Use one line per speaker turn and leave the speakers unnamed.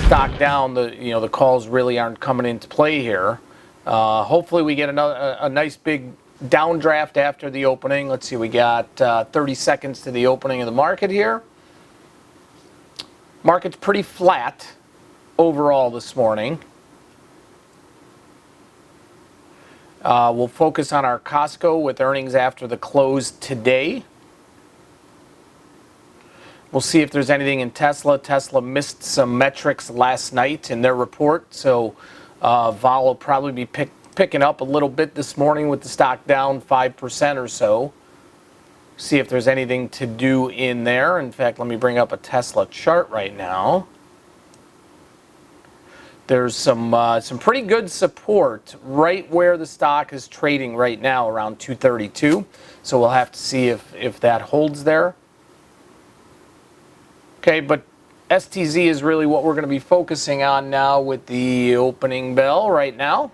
stock down, the calls really aren't coming into play here. Hopefully we get a nice big downdraft after the opening. Let's see, we got 30 seconds to the opening of the market here. Market's pretty flat overall this morning. We'll focus on our Costco with earnings after the close today. We'll see if there's anything in Tesla. Tesla missed some metrics last night in their report, so vol will probably be picking up a little bit this morning with the stock down 5% or so. See if there's anything to do in there. In fact, let me bring up a Tesla chart right now. There's some pretty good support right where the stock is trading right now, around 232. So we'll have to see if that holds there. Okay, but STZ is really what we're going to be focusing on now with the opening bell right now.